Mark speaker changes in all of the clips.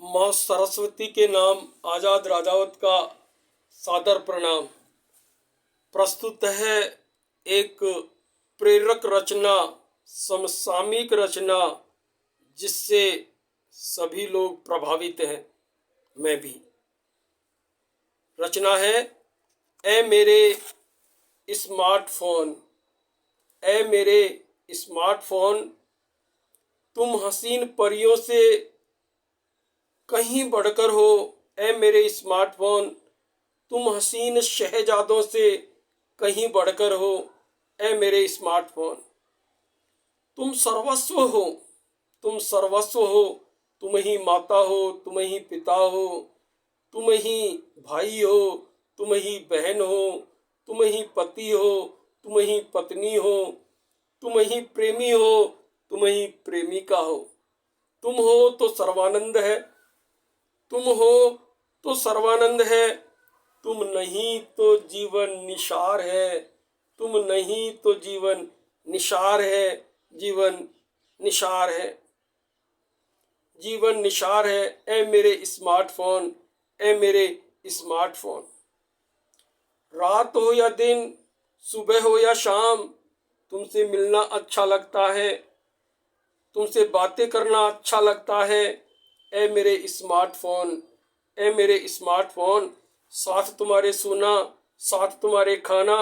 Speaker 1: माँ सरस्वती के नाम आजाद राजावत का सादर प्रणाम। प्रस्तुत है एक प्रेरक रचना, समसामयिक रचना, जिससे सभी लोग प्रभावित हैं, मैं भी। रचना है ए मेरे स्मार्टफोन। ए मेरे स्मार्टफोन, तुम हसीन परियों से कहीं बढ़कर हो। ए मेरे स्मार्टफोन, तुम हसीन शहजादों से कहीं बढ़कर हो। ए मेरे स्मार्टफोन, तुम सर्वस्व हो, तुम सर्वस्व हो। तुम ही माता हो, तुम ही पिता हो, तुम ही भाई हो, तुम ही बहन हो, तुम ही पति हो, तुम ही पत्नी हो, तुम ही प्रेमी हो, तुम ही प्रेमिका हो। तुम हो तो सर्वानंद है, तुम हो तो सर्वानंद है। तुम नहीं तो जीवन निशार है, तुम नहीं तो जीवन निशार है। जीवन निशार है, जीवन निशार है। ए मेरे स्मार्टफोन, ए मेरे स्मार्टफोन, रात हो या दिन, सुबह हो या शाम, तुमसे मिलना अच्छा लगता है, तुमसे बातें करना अच्छा लगता है। ए मेरे स्मार्टफोन, ए मेरे स्मार्टफोन, साथ तुम्हारे सोना, साथ तुम्हारे खाना,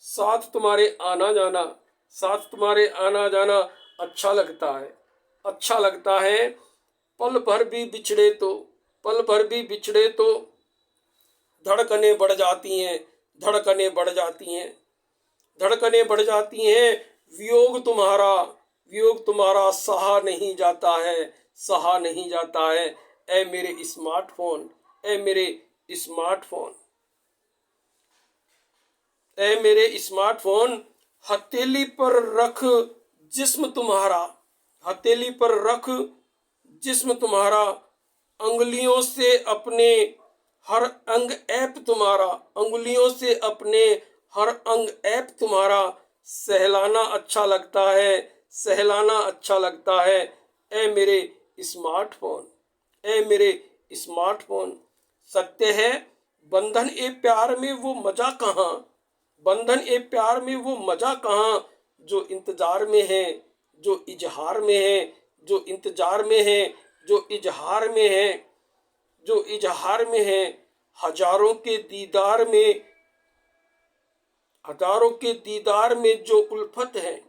Speaker 1: साथ तुम्हारे आना जाना, साथ तुम्हारे आना जाना अच्छा लगता है, अच्छा लगता है। पल भर भी बिछड़े तो, पल भर भी बिछड़े तो धड़कनें बढ़ जाती हैं, धड़कनें बढ़ जाती हैं, धड़कनें बढ़ जाती हैं। वियोग तुम्हारा, वियोग तुम्हारा सहा नहीं जाता है, सहा नहीं जाता है। ए मेरे स्मार्टफोन, ए मेरे स्मार्टफोन, ए मेरे स्मार्टफोन, हथेली पर रख जिस्म तुम्हारा, हथेली पर रख जिस्म तुम्हारा, अंगुलियों से अपने हर अंग ऐप तुम्हारा, अंगुलियों से अपने हर अंग ऐप तुम्हारा, सहलाना अच्छा लगता है, सहलाना अच्छा लगता है। ए मेरे स्मार्टफोन, ए मेरे स्मार्टफोन, सत्य है बंधन ए प्यार में वो मजा कहाँ, बंधन ए प्यार में वो मजा कहाँ, जो इंतजार में है, जो इजहार में है, जो इंतजार में है, जो इजहार में है, जो इजहार में है। हजारों के दीदार में, हजारों के दीदार में जो उल्फत है,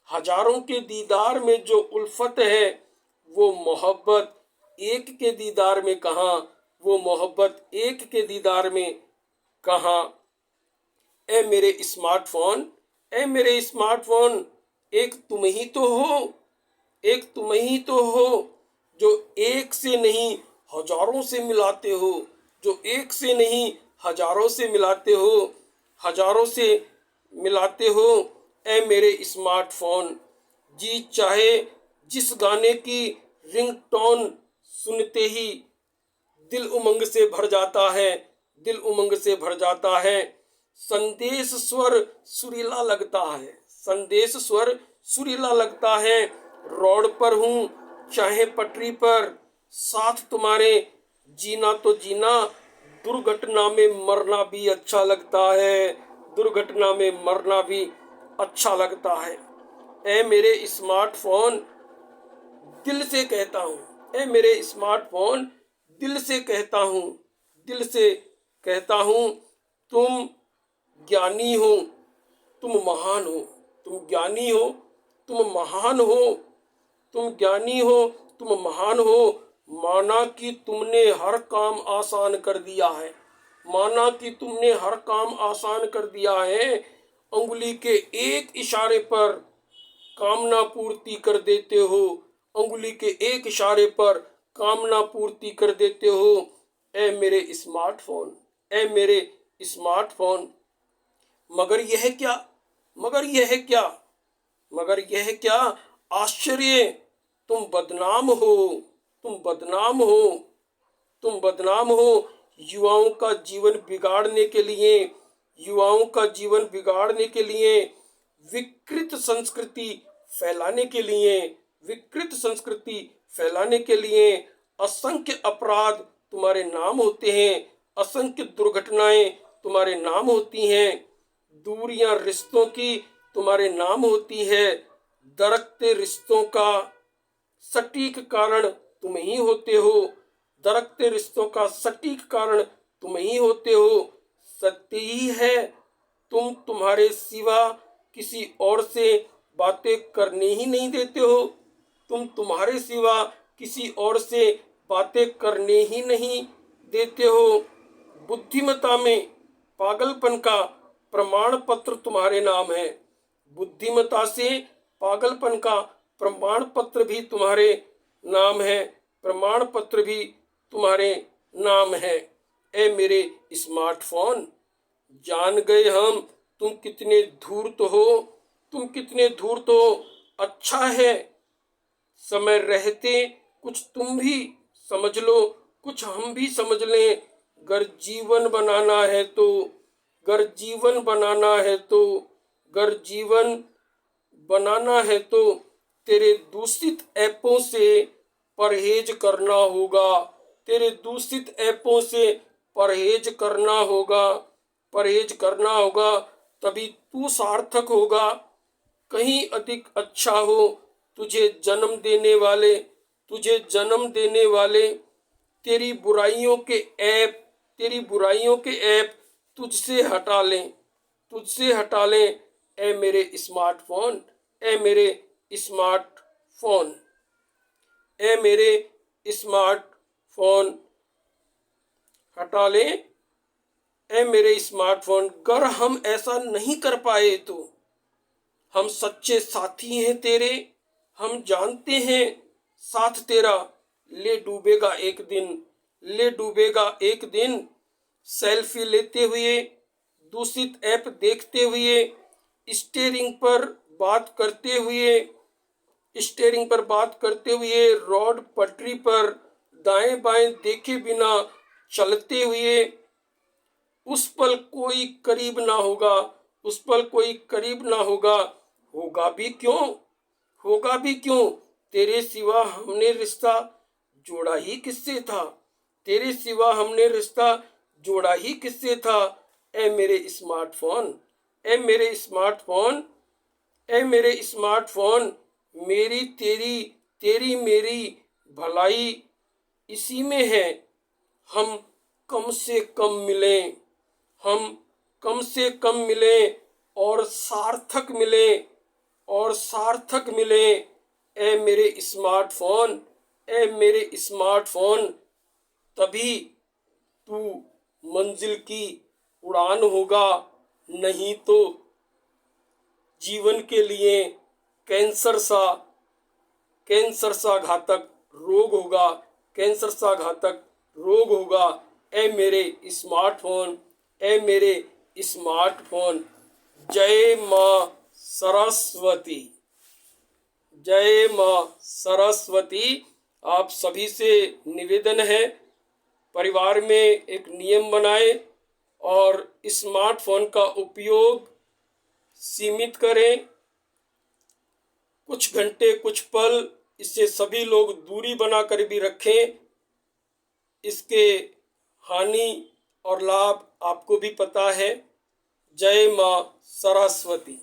Speaker 1: हजारों के दीदार में जो उल्फत है, वो मोहब्बत एक के दीदार में कहाँ, वो मोहब्बत एक के दीदार में कहाँ। ए मेरे स्मार्टफोन, ए मेरे स्मार्टफोन, एक तुम ही तो हो, एक तुम ही तो हो, जो एक से नहीं हजारों से मिलाते हो, जो एक से नहीं हजारों से मिलाते हो, हजारों से मिलाते हो। ए मेरे स्मार्टफोन, जी चाहे जिस गाने की रिंगटोन सुनते ही दिल उमंग से भर जाता है, दिल उमंग से भर जाता है। संदेश स्वर सुरीला लगता है, संदेश स्वर सुरीला लगता है। रोड पर हूँ चाहे पटरी पर, साथ तुम्हारे जीना तो जीना, दुर्घटना में मरना भी अच्छा लगता है, दुर्घटना में मरना भी अच्छा लगता है। ए मेरे स्मार्टफोन, दिल से कहता हूँ, ए मेरे स्मार्टफोन, दिल से कहता हूँ, दिल से कहता हूँ, तुम ज्ञानी हो, तुम महान हो, तुम ज्ञानी हो, तुम महान हो, तुम ज्ञानी हो, तुम महान हो। माना कि तुमने हर काम आसान कर दिया है, माना कि तुमने हर काम आसान कर दिया है। अंगुली के एक इशारे पर कामना पूर्ति कर देते हो, अंगुली के एक इशारे पर कामना पूर्ति कर देते हो। ए मेरे स्मार्टफोन, ए मेरे स्मार्टफोन, मगर यह क्या, मगर यह क्या, मगर यह क्या आश्चर्य, तुम बदनाम हो, तुम बदनाम हो, तुम बदनाम हो। युवाओं का जीवन बिगाड़ने के लिए, युवाओं का जीवन बिगाड़ने के लिए, विकृत संस्कृति फैलाने के लिए, विकृत संस्कृति फैलाने के लिए असंख्य अपराध तुम्हारे नाम होते हैं, असंख्य दुर्घटनाएं तुम्हारे नाम होती हैं, दूरियां रिश्तों की तुम्हारे नाम होती है, दरकते रिश्तों का सटीक कारण तुम ही होते हो, दरकते रिश्तों का सटीक कारण तुम ही होते हो। सत्य ही है, तुम्हारे सिवा किसी और से बातें करने ही नहीं देते हो, तुम्हारे सिवा किसी और से बातें करने ही नहीं देते हो। बुद्धिमता में पागलपन का प्रमाण पत्र तुम्हारे नाम है, बुद्धिमता से पागलपन का प्रमाण पत्र भी तुम्हारे नाम है, प्रमाण पत्र भी तुम्हारे नाम है। ए मेरे स्मार्टफोन, जान गए हम तुम कितने धूर्त हो, तुम कितने धूर्त हो। अच्छा है समय रहते कुछ तुम भी समझ लो, कुछ हम भी समझ लें। गर जीवन बनाना है तो, गर जीवन बनाना है तो, गर जीवन बनाना है तो तेरे दूषित ऐपों से परहेज करना होगा, तेरे दूषित ऐपों से परहेज करना होगा, परहेज करना होगा, तभी तू सार्थक होगा। कहीं अधिक अच्छा हो तुझे जन्म देने वाले, तुझे जन्म देने वाले, तेरी बुराइयों के ऐप, तेरी बुराइयों के ऐप तुझसे हटा लें, तुझसे हटा लें। ए मेरे स्मार्टफोन, ए मेरे स्मार्टफोन, ए मेरे स्मार्टफोन हटा लें। ए मेरे स्मार्टफोन, अगर हम ऐसा नहीं कर पाए तो हम सच्चे साथी हैं तेरे, हम जानते हैं साथ तेरा ले डूबेगा एक दिन, ले डूबेगा एक दिन। सेल्फी लेते हुए, दूषित ऐप देखते हुए, स्टीयरिंग पर बात करते हुए, स्टीयरिंग पर बात करते हुए, रोड पटरी पर दाएं बाएं देखे बिना चलते हुए, उस पल कोई करीब ना होगा, उस पल कोई करीब ना होगा। होगा भी क्यों, होगा भी क्यों, तेरे सिवा हमने रिश्ता जोड़ा ही किससे था, तेरे सिवा हमने रिश्ता जोड़ा ही किससे था। ए मेरे स्मार्टफोन, ए मेरे स्मार्टफोन, ए मेरे स्मार्टफोन, मेरी तेरी, तेरी मेरी भलाई इसी में है। हम कम से कम मिलें, हम कम से कम मिलें और सार्थक मिलें, और सार्थक मिलें। ए मेरे स्मार्टफोन, ए मेरे स्मार्टफोन, तभी तू मंजिल की उड़ान होगा, नहीं तो जीवन के लिए कैंसर सा, कैंसर सा घातक रोग होगा, कैंसर सा घातक रोग होगा। ए मेरे स्मार्टफोन, ए मेरे स्मार्टफोन, जय माँ सरस्वती, जय माँ सरस्वती। आप सभी से निवेदन है, परिवार में एक नियम बनाए और स्मार्टफोन का उपयोग सीमित करें, कुछ घंटे कुछ पल, इससे सभी लोग दूरी बनाकर भी रखें। इसके हानि और लाभ आपको भी पता है। जय माँ सरस्वती।